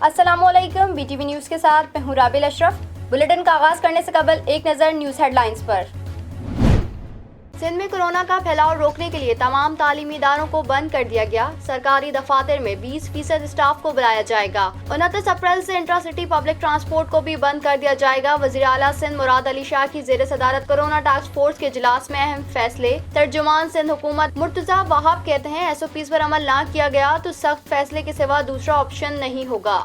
अस्सलामुअलैकुम, BTV news के साथ मैं हूं राबिल अशरफ। बुलेटिन का आगाज करने से कबल एक नज़र न्यूज़ हेडलाइंस पर। सिंध में कोरोना का फैलाव रोकने के लिए तमाम तालीमी इदारों को बंद कर दिया गया। सरकारी दफातर में 20% स्टाफ को बुलाया जाएगा। 29 अप्रैल से इंट्रासिटी पब्लिक ट्रांसपोर्ट को भी बंद कर दिया जाएगा। वज़ीर आला सिंध मुराद अली शाह की ज़ेर सदारत कोरोना टास्क फोर्स के इजलास में अहम फैसले। तर्जुमान सिंध हुकूमत मुर्तज़ा वहाब कहते हैं, SOPs पर अमल ना किया गया तो सख्त फैसले के सिवा दूसरा ऑप्शन नहीं होगा।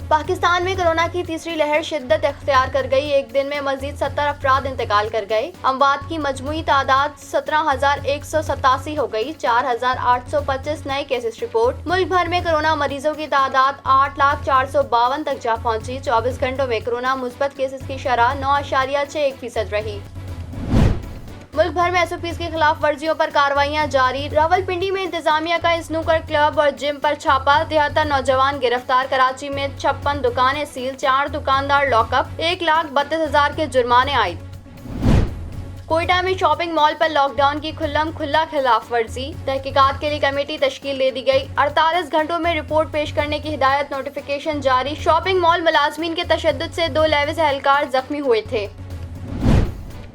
पाकिस्तान में कोरोना की तीसरी लहर शिद्दत इख्तियार कर गई। एक दिन में मजीद 70 अफराद इंतकाल कर गए। अमवात की मजमूई तादाद 17,187 हो गई। 4,825 नए केसेस रिपोर्ट। मुल्क भर में कोरोना मरीजों की तादाद 8,452 तक जा पहुंची। 24 घंटों में कोरोना मुस्बत केसेस की शरह 9.61% रही। मुल्क भर में SOPs की खिलाफ वर्जियों पर कार्रवाइयां जारी। रावलपिंडी में इंतजामिया का स्नूकर क्लब और जिम पर छापा। 73 नौजवान गिरफ्तार। कराची में 56 दुकानें सील। 4 दुकानदार लॉकअप। 1,32,000 के जुर्माने आए। कोयटा में शॉपिंग मॉल पर लॉकडाउन की खुल्लम खुल्ला खिलाफ वर्जी। तहकीकात के लिए कमेटी तश्कील दे दी गई। 48 घंटों में रिपोर्ट पेश करने की हिदायत। नोटिफिकेशन जारी। शॉपिंग मॉल मुलाजमीन के तशद्दुद से 2 लेविस एहलकार जख्मी हुए थे।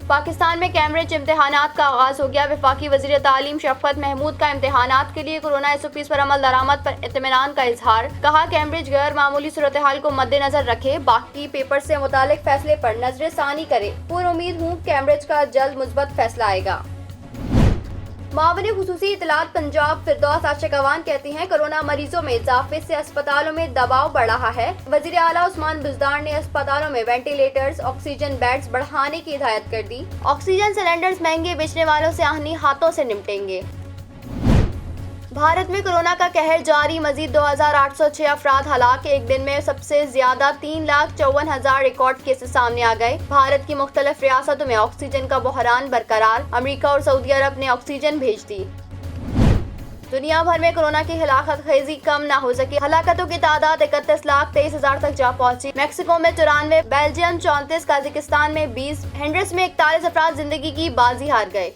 पाकिस्तान में कैम्ब्रिज इम्तिहानात का आगाज हो गया। वफाकी वज़ीर तालीम शफ़क़त महमूद का इम्तिहानात के लिए कोरोना SOPs पर अमल दरामद पर इत्मीनान का इजहार। कहा, कैम्ब्रिज गैर मामूली सूरत हाल को मद्देनजर रखे, बाकी पेपर से मुतालिक फैसले पर नजर सानी करे। पूरी उम्मीद हूँ कैम्ब्रिज का जल्द मुस्बत फैसला आएगा। मावने खुसूसी इतलात पंजाब फिरदौस आशिकवान कहती हैं, कोरोना मरीजों में इजाफे से अस्पतालों में दबाव बढ़ रहा है। वज़ीर आला उस्मान बुज़दार ने अस्पतालों में वेंटिलेटर्स, ऑक्सीजन बेड्स बढ़ाने की हिदायत कर दी। ऑक्सीजन सिलेंडर्स महंगे बेचने वालों से आहनी हाथों से निपटेंगे। भारत में कोरोना का कहर जारी। मजीद 2,806 अफराद हलाक। एक दिन में सबसे ज्यादा 3,54,000 रिकॉर्ड केसेस सामने आ गए। भारत की मुख्तलिफ रियासतों में ऑक्सीजन का बहरान बरकरार। अमेरिका और सऊदी अरब ने ऑक्सीजन भेज दी। दुनिया भर में कोरोना की हलाकत खेजी कम ना हो सकी। हलाकतों की तादाद 31,23,000 तक जा पहुंची। मैक्सिको में 94, बेल्जियम 34, कजाकिस्तान में 20, हंडरस में 41 अफराद जिंदगी की बाजी हार गए।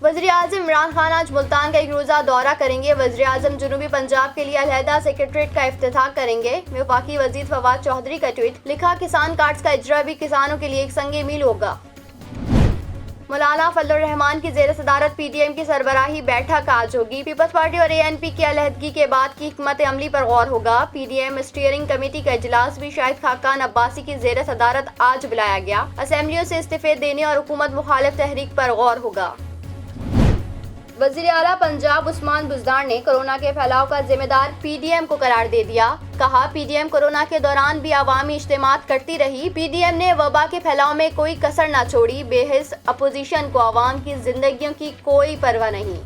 वज़ीर आज़म इमरान खान आज मुल्तान का एक रोज़ा दौरा करेंगे। वज़ीर आज़म जनूबी पंजाब के लिए अलहदा सेक्रेटरीट का इफ्तिताह करेंगे। वफाकी वज़ीर फवाद चौधरी का ट्वीट। लिखा, किसान कार्ड्स का इजरा भी किसानों के लिए एक संगे मील होगा। मौलाना फजलुर रहमान की ज़ेर सदारत PDM की सरबराही बैठक आज होगी। पीपल्स पार्टी और ANP की अलहदगी के बाद की हिकमत अमली पर गौर होगा। PDM स्टीयरिंग कमेटी का इजलास भी शाहिद खाकान अब्बासी की ज़ेर सदारत आज बुलाया गया। असेंबलियों से इस्तीफे देने और हुकूमत मुखालिफ तहरीक पर गौर होगा। वज़ीर आला पंजाब उस्मान बुज़दार ने कोरोना के फैलाव का जिम्मेदार PDM को करार दे दिया। कहा, PDM कोरोना के दौरान भी अवामी इज्तिमात करती रही। PDM ने वबा के फैलाव में कोई कसर न छोड़ी। बेहिस अपोजिशन को अवाम की जिंदगियों की कोई परवाह नहीं।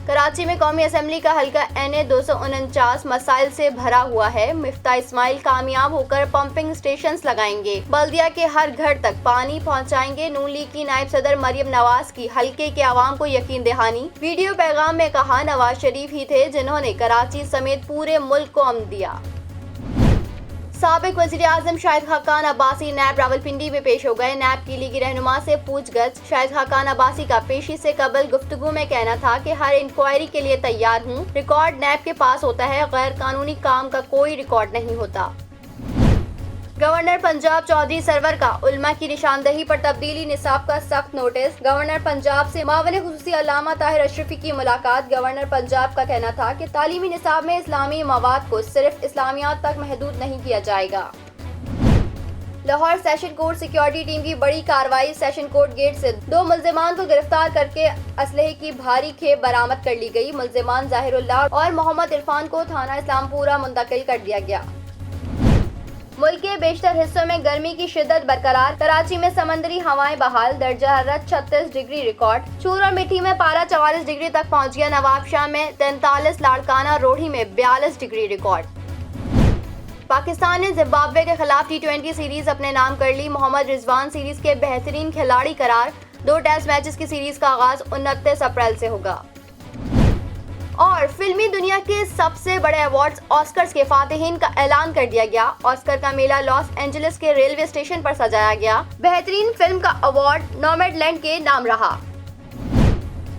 कराची में कौमी असेंबली का हल्का NA 249 मसाइल से भरा हुआ है। मिफ्ता इस्माइल कामयाब होकर पंपिंग स्टेशंस लगाएंगे। बल्दिया के हर घर तक पानी पहुंचाएंगे। नून लीग की नायब सदर मरियम नवाज की हल्के के आवाम को यकीन दहानी। वीडियो पैगाम में कहा, नवाज शरीफ ही थे जिन्होंने कराची समेत पूरे मुल्क को अमन दिया। साबिक वज़ीर आज़म शाहिद खाकान अब्बासी नैब रावलपिंडी में पेश हो गए। नैब की लीगी रहनुमा से पूछगछ। शाहिद खाकान अब्बासी का पेशी से कबल गुफ्तगू में कहना था कि हर इंक्वायरी के लिए तैयार हूँ। रिकॉर्ड नैब के पास होता है, गैर कानूनी काम का कोई रिकॉर्ड नहीं होता। गवर्नर पंजाब चौधरी सरवर का उल्मा की निशानदही पर तब्दीली निसाब का सख्त नोटिस। गवर्नर पंजाब से मावने खुसूसी अल्लामा ताहिर अशरफी की मुलाकात। गवर्नर पंजाब का कहना था कि तालीमी निसाब में इस्लामी मवाद को सिर्फ इस्लामियात तक महदूद नहीं किया जाएगा। Lahore session court security team की बड़ी कार्रवाई। सेशन कोर्ट गेट से 2 मुल्जिमान को गिरफ्तार करके असलहे की भारी खेप बरामद कर ली गई। मुल्जिमान जाहिरुल्लाह और मोहम्मद इरफान को थाना इस्लामपुरा मुंतकिल कर दिया गया। मुल्क के बेशतर हिस्सों में गर्मी की शिद्दत बरकरार। कराची में समंदरी हवाएं बहाल। दर्जा हरारत 36 डिग्री रिकॉर्ड। चूर और मिठी में पारा 44 डिग्री तक पहुंच गया। नवाबशाह में 43, लाड़काना रोही में 42 डिग्री रिकॉर्ड। पाकिस्तान ने जिम्बाब्वे के खिलाफ T20 सीरीज अपने नाम कर ली। मोहम्मद रिजवान सीरीज के बेहतरीन खिलाड़ी करार। 2 टेस्ट मैचेस की सीरीज का आगाज 29 अप्रैल से होगा। और फिल्मी दुनिया के सबसे बड़े अवार्ड्स ऑस्कर्स के फातिहीन का ऐलान कर दिया गया। ऑस्कर का मेला लॉस एंजलिस के रेलवे स्टेशन पर सजाया गया। बेहतरीन फिल्म का अवार्ड नॉमैडलैंड के नाम रहा।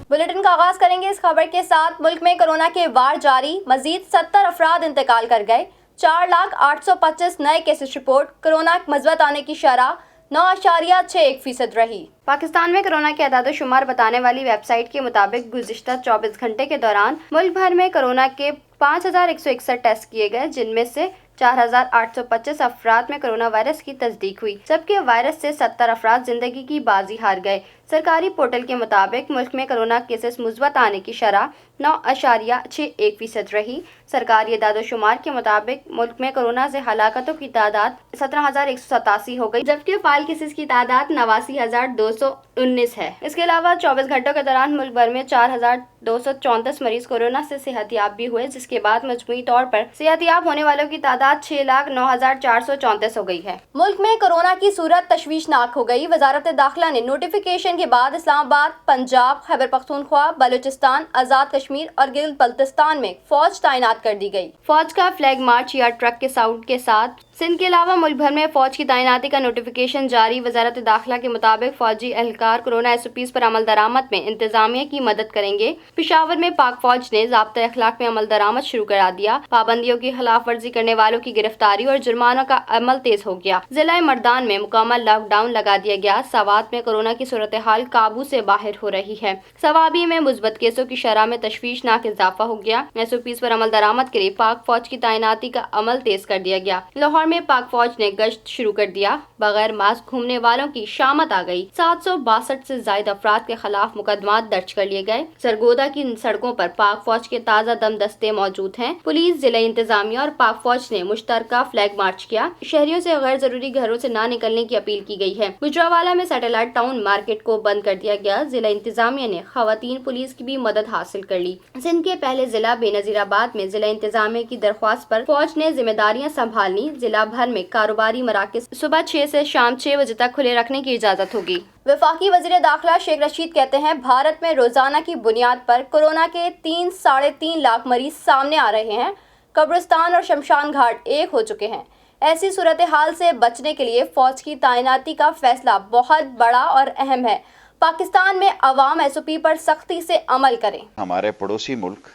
बुलेटिन का आगाज करेंगे इस खबर के साथ। मुल्क में कोरोना के वार जारी, मजीद 70 अफराद इंतकाल कर गए। 4,825 नए केसेस रिपोर्ट। कोरोना मज़बत आने की शरह 9.61% रही। पाकिस्तान में कोरोना के अदाद-ओ-शुमार बताने वाली वेबसाइट के मुताबिक गुज़िश्ता 24 घंटे के दौरान मुल्क भर में कोरोना के 5,161 टेस्ट किए गए, जिनमें से 4,825 अफराद में कोरोना वायरस की तस्दीक हुई, जबकि वायरस से 70 अफराद जिंदगी की बाजी हार गए। सरकारी पोर्टल के मुताबिक मुल्क में कोरोना केसेस मुस्बत आने की शरह 9.61% रही। सरकारी अदाद-ओ-शुमार के मुताबिक मुल्क में कोरोना से हलाकतों की तादाद 17,187 हो गई, जबकि फाइल केसेस की तादाद 89,219 है। इसके अलावा 24 घंटों के दौरान मुल्क भर में 4,234 मरीज कोरोना से सेहतयाब भी हुए, जिसके बाद मजमूई तौर पर सेहतयाब होने वालों की तादाद 6,09,434 हो गई है। मुल्क में कोरोना की सूरत तशवीशनाक हो गई। वजारत दाखिला ने नोटिफिकेशन के बाद इस्लामाबाद, पंजाब, खैबर पख्तूनख्वा, बलूचिस्तान, आजाद कश्मीर और गिलगित बल्तिस्तान में फौज तैनात कर दी गई। फौज का फ्लैग मार्च या ट्रक के साउंड के साथ सिंध के अलावा मुल्क भर में फौज की तैनाती का नोटिफिकेशन जारी। वजारत दाखिला के मुताबिक फौजी एहलकार कोरोना SOPs पर अमल दरामद में इंतजामिया की मदद करेंगे। पेशावर में पाक फौज ने ज़ाब्ता अखलाक में अमल दरामद शुरू करा दिया। पाबंदियों की खिलाफ वर्जी करने वालों की गिरफ्तारी और जुर्मानों का अमल तेज हो गया। जिला मर्दान में मुकम्मल लॉकडाउन लगा दिया गया। सवात में कोरोना की सूरत हाल काबू से बाहर हो रही है। सवाबी में मुस्बत केसों की शरह में तशवीशनाक इजाफा हो गया। SOPs पर अमल दरामद के लिए पाक फौज की तैनाती का अमल तेज कर दिया गया। लाहौर में पाक फौज ने गश्त शुरू कर दिया। बगैर मास्क घूमने वालों की शामत आ गई। 762 से ज्यादा अफराद के खिलाफ मुकदमा दर्ज कर लिए गए। सरगोदा की सड़कों पर पाक फौज के ताज़ा दम दस्ते मौजूद हैं। पुलिस, जिला इंतजामिया और पाक फौज ने मुश्तरका फ्लैग मार्च किया। शहरियों से गैर जरूरी घरों से न निकलने की अपील की गई है। गुजरावाला में सैटेलाइट टाउन मार्केट को बंद कर दिया गया। जिला इंतजामिया ने खवातीन पुलिस की भी मदद हासिल कर ली। सिंध के पहले जिला बेनजीराबाद में जिला इंतजामिया की दरख्वास्त पर फौज ने जिम्मेदारियां संभालनी। जिला भर में कारोबारी मराकज सुबह 6 से शाम 6 बजे तक खुले रखने की इजाजत होगी। वफाकी वजीर दाखिला शेख रशीद कहते हैं, भारत में रोजाना की बुनियाद पर कोरोना के 3-3.5 लाख मरीज सामने आ रहे हैं। कब्रिस्तान और शमशान घाट एक हो चुके हैं। ऐसी सूरत हाल से बचने के लिए फौज की तैनाती का फैसला बहुत बड़ा और अहम है। पाकिस्तान में अवाम SOP पर सख्ती से अमल करें। हमारे पड़ोसी मुल्क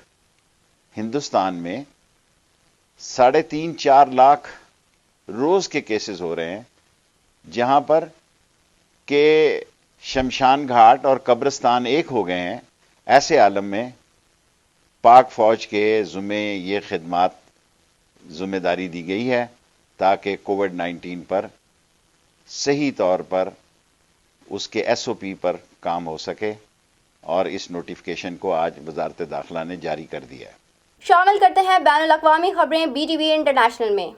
हिंदुस्तान में 3.5-4 लाख रोज के केसेस हो रहे हैं, जहां पर के शमशान घाट और कब्रिस्तान एक हो गए हैं। ऐसे आलम में पाक फौज के ज़िम्मे ये खिदमात जिम्मेदारी दी गई है ताकि कोविड-19 पर सही तौर पर उसके SOP पर काम हो सके, और इस नोटिफिकेशन को आज वजारत दाखिला ने जारी कर दिया है। शामिल करते हैं बैनुल अक़वामी खबरें BTV इंटरनेशनल में।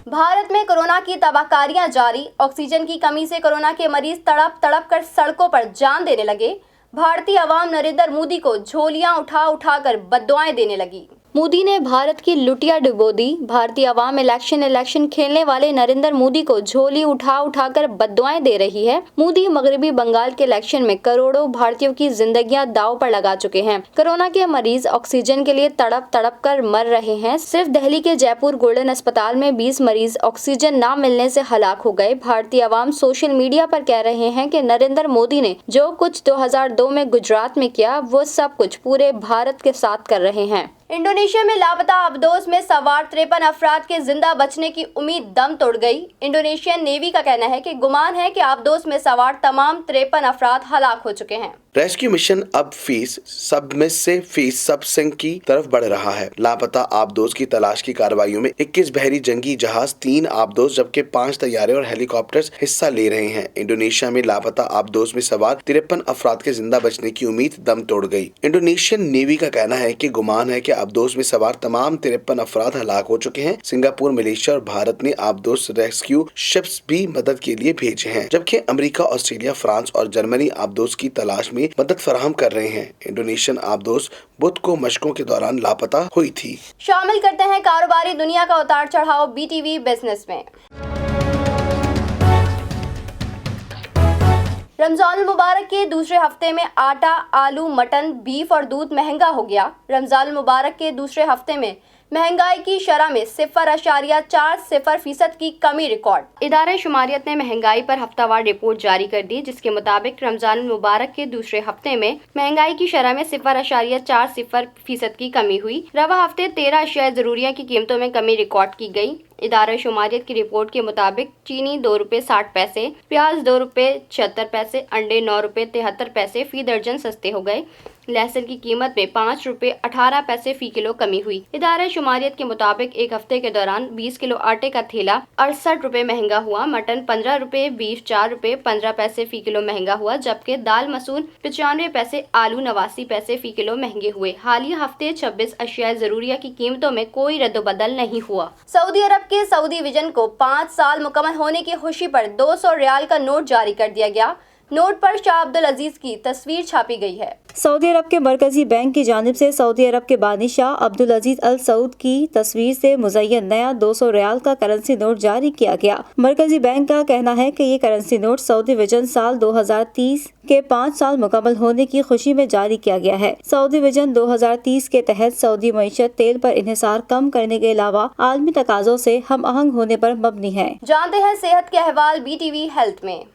भारत में कोरोना की तबाहकारियां जारी। ऑक्सीजन की कमी से कोरोना के मरीज तड़प तड़प कर सड़कों पर जान देने लगे। भारतीय अवाम नरेंद्र मोदी को झोलियां उठा उठा कर बद्दुआएं देने लगी। मोदी ने भारत की लुटिया डुबो दी। भारतीय अवाम इलेक्शन खेलने वाले नरेंद्र मोदी को झोली उठा उठा कर बद्दुआएं दे रही है। मोदी मगरबी बंगाल के इलेक्शन में करोड़ों भारतीयों की जिंदगियां दांव पर लगा चुके हैं। कोरोना के मरीज ऑक्सीजन के लिए तड़प तड़प कर मर रहे हैं। सिर्फ दिल्ली के जयपुर गोल्डन अस्पताल में 20 मरीज ऑक्सीजन न मिलने से हलाक हो गए। भारतीय अवाम सोशल मीडिया पर कह रहे हैं कि नरेंद्र मोदी ने जो कुछ 2002 में गुजरात में किया, वो सब कुछ पूरे भारत के साथ कर रहे हैं। इंडोनेशिया में लापता आबदोस में सवार 53 अफराद के जिंदा बचने की उम्मीद दम तोड़ गई। इंडोनेशियन नेवी का कहना है कि गुमान है कि आबदोस में सवार तमाम 53 अफराद हलाक हो चुके हैं। रेस्क्यू मिशन अब फीस सबसिंग की तरफ बढ़ रहा है। लापता आबदोस की तलाश की कार्रवाइयों में 21 बहरी जंगी जहाज, 3 आबदोस जबकि 5 तैयारे और हेलीकॉप्टर्स हिस्सा ले रहे हैं। इंडोनेशिया में लापता आबदोस में सवार 53 अफराद के जिंदा बचने की उम्मीद दम तोड़ गई। इंडोनेशियन नेवी का कहना है कि गुमान है कि आबदोस में सवार तमाम 53 अफराद हलाक हो चुके हैं। सिंगापुर, मलेशिया और भारत ने आबदोस रेस्क्यू शिप्स भी मदद के लिए भेजे हैं, जबकि अमेरिका, ऑस्ट्रेलिया, फ्रांस और जर्मनी आबदोस की तलाश में मदद फराहम कर रहे हैं। इंडोनेशियन आबदोस बुध को मशकों के दौरान लापता हुई थी। शामिल करते हैं कारोबारी दुनिया का उतार चढ़ाव BTV बिजनेस में। रमजान मुबारक के दूसरे हफ्ते में आटा, आलू, मटन, बीफ और दूध महंगा हो गया। रमजान मुबारक के दूसरे हफ्ते में महंगाई की शरह में 0.40% की कमी रिकॉर्ड। इदारा शुमारियत ने महंगाई पर हफ्तावार रिपोर्ट जारी कर दी, जिसके मुताबिक रमजान मुबारक के दूसरे हफ्ते में महंगाई की शरह में 0.40% की कमी हुई। रवा हफ्ते 13 अशिया ज़रूरिया की कीमतों में कमी रिकॉर्ड की गई। इदारा शुमारियत की रिपोर्ट के मुताबिक चीनी ₹2.60, प्याज ₹2.76, अंडे ₹9.73 फी दर्जन सस्ते हो गए। लहसुन की कीमत में ₹5.18 फी किलो कमी हुई। इदारा शुमारियत के मुताबिक एक हफ्ते के दौरान 20 किलो आटे का थैला ₹68 महंगा हुआ, मटन ₹15, बीफ ₹4.15 फी किलो महंगा हुआ, जबकि दाल मसूर ₹95, आलू ₹89 फी किलो महंगे हुए। हालिया हफ्ते 26 अशिया ज़रूरिया की कीमतों में कोई रद्दोबदल नहीं हुआ। सऊदी अरब के सऊदी विजन को 5 साल मुकम्मल होने की खुशी पर 200 रियाल का नोट जारी कर दिया गया। नोट पर शाह अब्दुल अजीज की तस्वीर छापी गई है। सऊदी अरब के मरकजी बैंक की जानिब से सऊदी अरब के बानी शाह अब्दुल अजीज अल सऊद की तस्वीर से मुज़य्यन नया 200 रियाल का करेंसी नोट जारी किया गया। मरकजी बैंक का कहना है कि ये करेंसी नोट सऊदी विजन साल 2030 के 5 साल मुकम्मल होने की खुशी में जारी किया गया है। सऊदी विजन 2030 के तहत सऊदी मईशत तेल पर इन्हिसार कम करने के अलावा आलमी तकाज़ों से हम आहंग होने पर मबनी है। जानते हैं सेहत के अहवाल BTV हेल्थ में।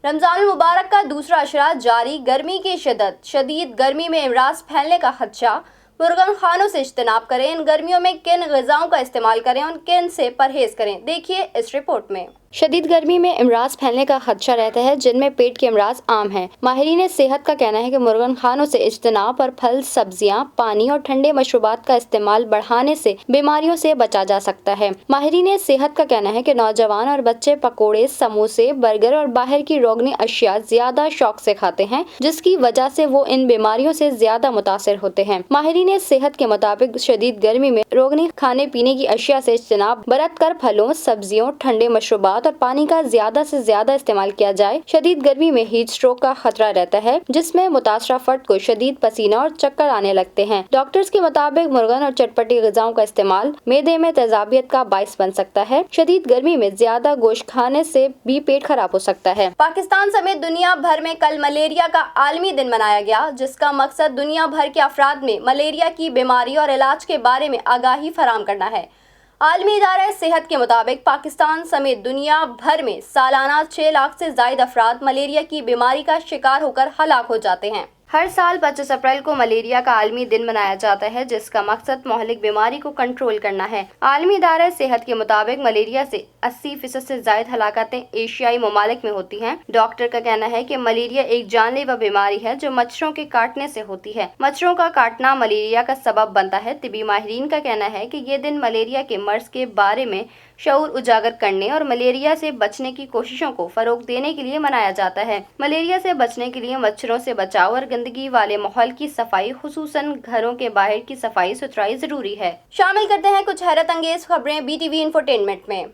रमजान मुबारक का दूसरा अशरा जारी, गर्मी की शिद्दत, शदीद गर्मी में इमराज फैलने का खदशा। मुर्गन खानों से इज्तनाब करें। इन गर्मियों में किन ग़िज़ाओं का इस्तेमाल करें और किन से परहेज करें, देखिए इस रिपोर्ट में। शदीद गर्मी में इमराज फैलने का खदशा रहता है, जिनमें पेट के इमराज आम हैं। माहिरीन सेहत का कहना है कि मुर्गन खानों से इज्तनाब और फल, सब्जियां, पानी और ठंडे मशरूबात का इस्तेमाल बढ़ाने से बीमारियों से बचा जा सकता है। माहिरीन सेहत का कहना है कि नौजवान और बच्चे पकोड़े, समोसे, बर्गर और बाहर की रोगनी अशिया ज्यादा शौक से खाते हैं, जिसकी वजह से वो इन बीमारियों से ज्यादा मुतासिर होते हैं। माहिरीन सेहत के मुताबिक शदीद गर्मी में रोगनी खाने पीने की अशिया से इज्तनाब बरत कर फलों, सब्जियों, ठंडे मशरूबात और पानी का ज्यादा से ज्यादा इस्तेमाल किया जाए। शदीद गर्मी में हीट स्ट्रोक का खतरा रहता है, जिसमें मुतासरा फर्द को शदीद पसीना और चक्कर आने लगते हैं। डॉक्टर्स के मुताबिक मुर्गन और चटपटी ग़िज़ाओं का इस्तेमाल मेदे में तेजाबियत का बाइस बन सकता है। शदीद गर्मी में ज्यादा गोश्त खाने से भी पेट खराब हो सकता है। पाकिस्तान समेत दुनिया भर में कल मलेरिया का आलमी दिन मनाया गया, जिसका मकसद दुनिया भर के अफराद में मलेरिया की बीमारी और इलाज के बारे में आगाही फराहम करना है। आलमी इदारा सेहत के मुताबिक पाकिस्तान समेत दुनिया भर में सालाना 6 लाख से ज़ायद अफराद मलेरिया की बीमारी का शिकार होकर हलाक हो जाते हैं। हर साल 25 अप्रैल को मलेरिया का आलमी दिन मनाया जाता है, जिसका मकसद मोहलिक बीमारी को कंट्रोल करना है। आलमी इदारा सेहत के मुताबिक मलेरिया से 80% से ज़ायद हलाकतें एशियाई ममालिक में होती हैं। डॉक्टर का कहना है कि मलेरिया एक जानलेवा बीमारी है जो मच्छरों के काटने से होती है। मच्छरों का काटना मलेरिया का सबब बनता है। तिबी माहिरीन का कहना है कि ये दिन मलेरिया के मर्ज के बारे में शऊर उजागर करने और मलेरिया से बचने की कोशिशों को फरोग देने के लिए मनाया जाता है। मलेरिया से बचने के लिए मच्छरों से बचाव और गंदगी वाले माहौल की सफाई, खुसूसन घरों के बाहर की सफाई सुथराई जरूरी है। शामिल करते हैं कुछ हैरत अंगेज खबरें BTV इंफोटेनमेंट में।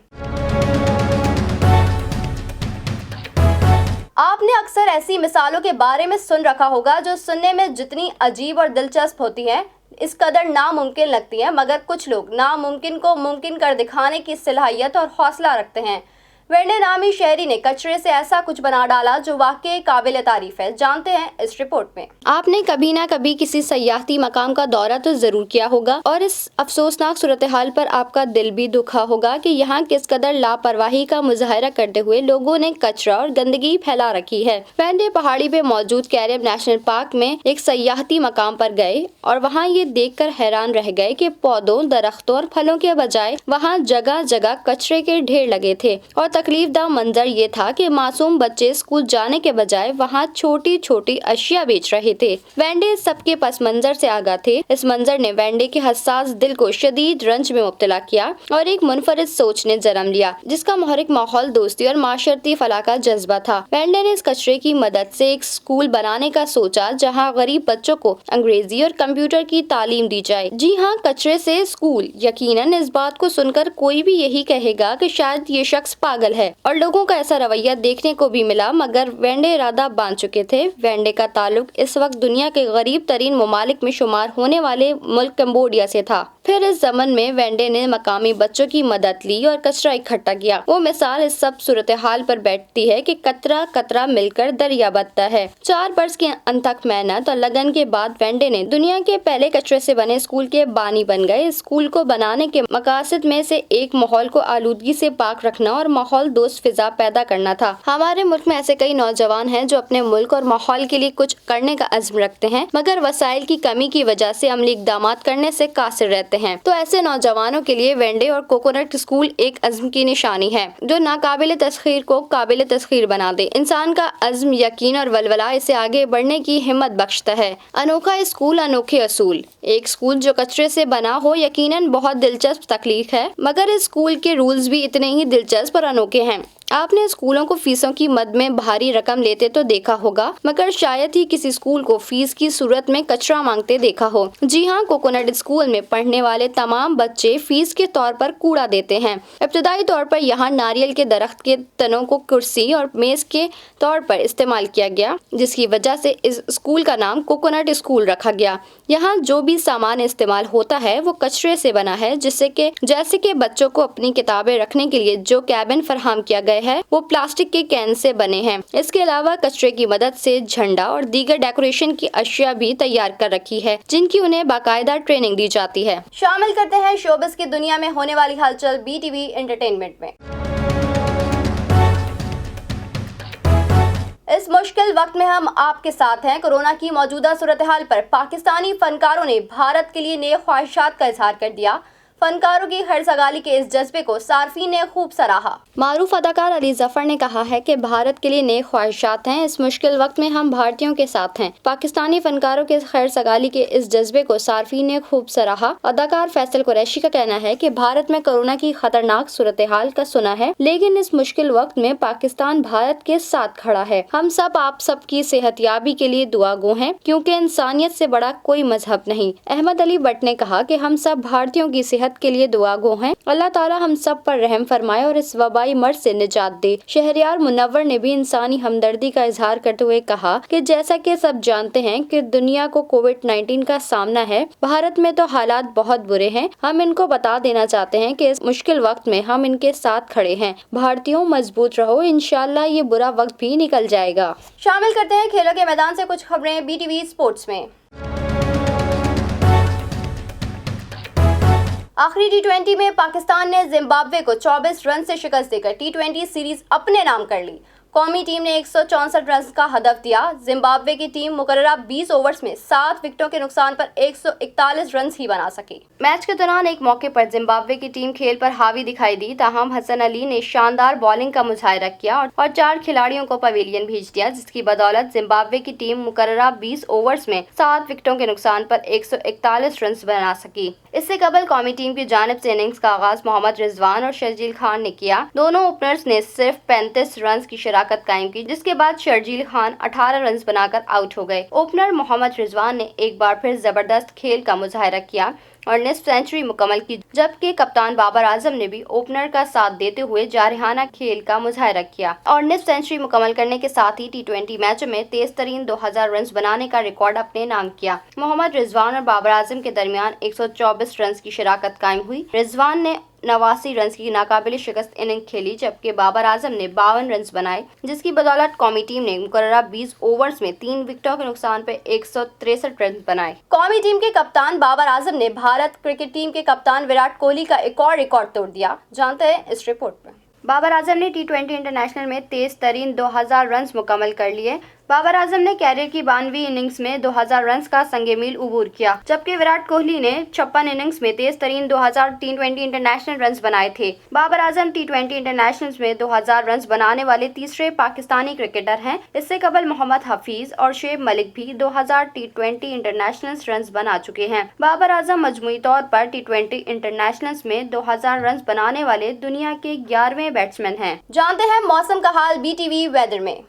आपने अक्सर ऐसी मिसालों के बारे में सुन रखा होगा जो सुनने में जितनी अजीब और दिलचस्प होती हैं, इस कदर नामुमकिन लगती है, मगर कुछ लोग नामुमकिन को मुमकिन कर दिखाने की सलाहियत और हौसला रखते हैं। वेंडे नामी शहरी ने कचरे से ऐसा कुछ बना डाला जो वाकई काबिल तारीफ है। जानते हैं इस रिपोर्ट में। आपने कभी ना कभी किसी सयाहती मकाम का दौरा तो जरूर किया होगा और इस अफसोसनाक सूरत हाल पर आपका दिल भी दुखा होगा कि यहाँ किस कदर लापरवाही का मुजाहरा करते हुए लोगों ने कचरा और गंदगी फैला रखी है। वेंडे पहाड़ी पे मौजूद कैरिब नेशनल पार्क में एक सयाहती मकाम पर गए और वहाँ ये देखकर हैरान रह गए कि पौधों, दरख्तों और फलों के बजाय वहाँ जगह जगह कचरे के ढेर लगे थे। और तकलीफदा मंजर ये था कि मासूम बच्चे स्कूल जाने के बजाय वहाँ छोटी छोटी अशिया बेच रहे थे। वेंडे सबके पस मंजर से आगाह थे। इस मंजर ने वेंडे के हसास दिल को शदीद रंज में मुब्तला किया और एक मुनफरिद सोच ने जन्म लिया, जिसका मुहरिक माहौल, दोस्ती और माशरती फलाह का जज्बा था। वेंडे ने इस कचरे की मदद से एक स्कूल बनाने का सोचा जहाँ गरीब बच्चों को अंग्रेजी और कंप्यूटर की तालीम दी जाए। जी हाँ, कचरे से स्कूल। यकीनन इस बात को सुनकर कोई भी यही कहेगा कि शायद ये शख्स पागल है, और लोगों का ऐसा रवैया देखने को भी मिला, मगर वेंडे इरादा बांध चुके थे। वेंडे का ताल्लुक इस वक्त दुनिया के गरीब तरीन ममालिक में शुमार होने वाले मुल्क कंबोडिया से था। फिर इस ज़मन में वेंडे ने मकामी बच्चों की मदद ली और कचरा इकट्ठा किया। वो मिसाल इस सब सूरत हाल पर बैठती है कि कतरा कतरा मिलकर दरिया बनता है। 4 बरस की अनथक मेहनत और लगन के बाद वेंडे ने दुनिया के पहले कचरे से बने स्कूल के बानी बन गए। स्कूल को बनाने के मकासद में से एक माहौल को आलूदगी से पाक रखना और माहौल दोस्त फिजा पैदा करना था। हमारे मुल्क में ऐसे कई नौजवान हैं जो अपने मुल्क और माहौल के लिए कुछ करने का अज़्म रखते हैं, मगर वसाइल की कमी की वजह से अमली इक़दामात करने से कासिर रहते हैं। तो ऐसे नौजवानों के लिए वेंडे और कोकोनट स्कूल एक अज़्म की निशानी है जो नाकाबिल तस्खीर को काबिल तस्खीर बना दे। इंसान का अज़्म, यकीन और वलवला इसे आगे बढ़ने की हिम्मत बख्शता है। अनोखा स्कूल, अनोखे असूल। एक स्कूल जो कचरे से बना हो यकीनन बहुत दिलचस्प तकलीफ है, मगर इस स्कूल के रूल्स भी इतने ही दिलचस्प और अनोखे हैं। आपने स्कूलों को फीसों की मद में भारी रकम लेते तो देखा होगा, मगर शायद ही किसी स्कूल को फीस की सूरत में कचरा मांगते देखा हो। जी हाँ, कोकोनट स्कूल में पढ़ने वाले तमाम बच्चे फीस के तौर पर कूड़ा देते हैं। इब्तदाई तौर पर यहाँ नारियल के दरख्त के तनों को कुर्सी और मेज के तौर पर इस्तेमाल किया गया, जिसकी वजह से इस स्कूल का नाम कोकोनट स्कूल रखा गया। यहाँ जो भी सामान इस्तेमाल होता है वो कचरे से बना है, जैसे कि बच्चों को अपनी किताबें रखने के लिए जो कैबिन फराहम किया गया है वो प्लास्टिक के कैन से बने हैं। इसके अलावा कचरे की मदद से झंडा और दीगर डेकोरेशन की अशिया भी तैयार कर रखी है, जिनकी उन्हें बाकायदा ट्रेनिंग दी जाती है। शामिल करते हैं शोबिस की दुनिया में होने वाली हलचल BTV एंटरटेनमेंट में। इस मुश्किल वक्त में हम आपके साथ हैं। कोरोना की मौजूदा सूरत हाल पर पाकिस्तानी फनकारों ने भारत के लिए नए ख्वाहिशात का इजहार कर दिया। फनकारों की हर सगाली के इस जज्बे को सार्फिन ने खूब सराहा। मारूफ अदाकार अली जफर ने कहा है कि भारत के लिए नए ख्वाहिशात हैं। इस मुश्किल वक्त में हम भारतीयों के साथ हैं। पाकिस्तानी फनकारों के खैर सगाली के इस जज्बे को सार्फिन ने खूब सराहा। अदाकार फैसल कुरैशी का कहना है कि भारत में कोरोना की खतरनाक सूरत हाल का सुना है, लेकिन इस मुश्किल वक्त में पाकिस्तान भारत के साथ खड़ा है। हम सब आप सबकी सेहतयाबी के लिए दुआगो हैं, क्योंकि इंसानियत से बड़ा कोई मजहब नहीं। अहमद अली भट्ट ने कहा कि हम सब भारतीयों की सेहत के लिए दुआगो हैं। अल्लाह ताला हम सब पर रहम फरमाए और इस वबाई मर्ज से निजात दे। शहरियार मुनव्वर ने भी इंसानी हमदर्दी का इजहार करते हुए कहा कि जैसा कि सब जानते हैं कि दुनिया को कोविड-19 का सामना है, भारत में तो हालात बहुत बुरे हैं। हम इनको बता देना चाहते हैं कि इस मुश्किल वक्त में हम इनके साथ खड़े हैं। भारतीयों, मजबूत रहो, इंशाअल्लाह ये बुरा वक्त भी निकल जाएगा। शामिल करते हैं खेलों के मैदान से कुछ खबरें BTV स्पोर्ट्स में। आखिरी T20 में पाकिस्तान ने जिम्बाब्वे को 24 रन से शिकस्त देकर T20 सीरीज अपने नाम कर ली। कौमी टीम ने 164 रन का हदफ दिया। जिम्बाब्वे की टीम मुकर्ररा 20 ओवर्स में 7 विकेटों के नुकसान पर 141 रन ही बना सकी। मैच के दौरान एक मौके पर जिम्बाब्वे की टीम खेल पर हावी दिखाई दी, ताहम हसन अली ने शानदार बॉलिंग का मुजाहिरा किया और 4 खिलाड़ियों को पवेलियन भेज दिया, जिसकी बदौलत जिम्बाब्वे की टीम मुकर्ररा 20 ओवर्स में 7 विकेटों के नुकसान पर 141 रन बना सकी। इससे कबल कौमी टीम की जानिब से इनिंग्स का आगाज मोहम्मद रिजवान और शर्जील खान ने किया। दोनों ओपनर्स ने सिर्फ 35 रन की शराकत कायम की, जिसके बाद शर्जील खान 18 रन बनाकर आउट हो गए। ओपनर मोहम्मद रिजवान ने एक बार फिर जबरदस्त खेल का मुजाहिरा किया और निस्फ सेंचुरी मुकम्मल की, जबकि कप्तान बाबर आजम ने भी ओपनर का साथ देते हुए जारहाना खेल का मुजाहिरा किया और निस्फ सेंचुरी मुकम्मल करने के साथ ही T20 मैचों में तेज तरीन 2000 रन बनाने का रिकॉर्ड अपने नाम किया। मोहम्मद रिजवान और बाबर आजम के दरमियान 124 रन की शराकत कायम हुई। रिजवान ने 89 रन की नाकाबिल शिकस्त इनिंग खेली, जबकि बाबर आजम ने 52 रन बनाए, जिसकी बदौलत कौमी टीम ने मुकर्ररा 20 ओवर्स में 3 विकेटों के नुकसान पर 163 रन बनाए। कौमी टीम के कप्तान बाबर आजम ने भारत क्रिकेट टीम के कप्तान विराट कोहली का एक और रिकॉर्ड तोड़ दिया। जानते हैं इस रिपोर्ट में। बाबर आजम ने T20 इंटरनेशनल में तेज तरीन 2000 रन मुकम्मल कर लिए। बाबर आजम ने कैरियर की 92वीं इनिंग्स में 2000 रन का संगे मील उबूर किया, जबकि विराट कोहली ने 56 इनिंग्स में तेज तरीन 2000 T20 इंटरनेशनल रन बनाए थे। बाबर आजम T20 इंटरनेशनल में 2000 रन बनाने वाले तीसरे पाकिस्तानी क्रिकेटर हैं। इससे कबल मोहम्मद हफीज और शुएब मलिक भी 2000 T20 इंटरनेशनल रन बना चुके हैं। बाबर आजम मजमूई तौर पर T20 इंटरनेशनल में 2000 रन बनाने वाले दुनिया के 11वें बैट्समैन हैं। जानते हैं मौसम का हाल BTV वेदर में।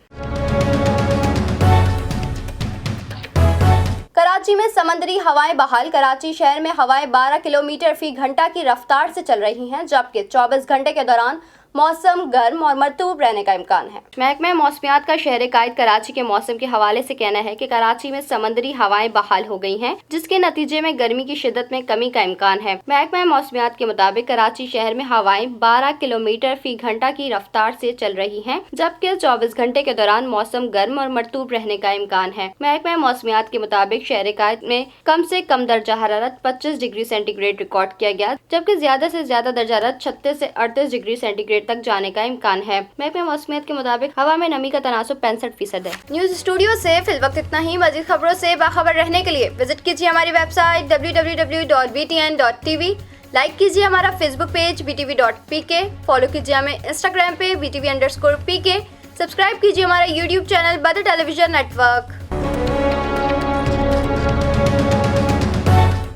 कराची में समंदरी हवाएं बहाल। कराची शहर में हवाएं 12 किलोमीटर फी घंटा की रफ्तार से चल रही हैं, जबकि 24 घंटे के दौरान मौसम गर्म और मरतूब रहने का इम्कान है। महकमा मौसमियात का शहर कायद कराची के मौसम के हवाले से कहना है कि कराची में समंदरी हवाएं बहाल हो गई हैं, जिसके नतीजे में गर्मी की शिद्दत में कमी का इम्कान है। महकमा मौसमियात के मुताबिक कराची शहर में हवाएं 12 किलोमीटर फी घंटा की रफ्तार से चल रही हैं, जबकि 24 घंटे के दौरान मौसम गर्म और मरतूब रहने का इम्कान है। महकमा मौसमियात के मुताबिक शहर कायद में कम से कम दर्जा हरारत 25 डिग्री सेंटीग्रेड रिकॉर्ड किया गया, जबकि ज्यादा से ज्यादा दर्जा हरारत 36 से 38 डिग्री सेंटीग्रेड तक जाने का इम्कान है। महकमा मौसमियात के मुताबिक हवा में नमी का तनासुब 65% है। न्यूज स्टूडियो से फिल वक्त इतना ही। मजीद खबरों से बाखबर रहने के लिए विजिट कीजिए हमारी वेबसाइट www.btn.tv। लाइक कीजिए हमारा फेसबुक पेज btv.pk, फॉलो कीजिए हमें इंस्टाग्राम पे btv_pk, सब्सक्राइब कीजिए हमारा यूट्यूब चैनल बदर टेलीविजन नेटवर्क।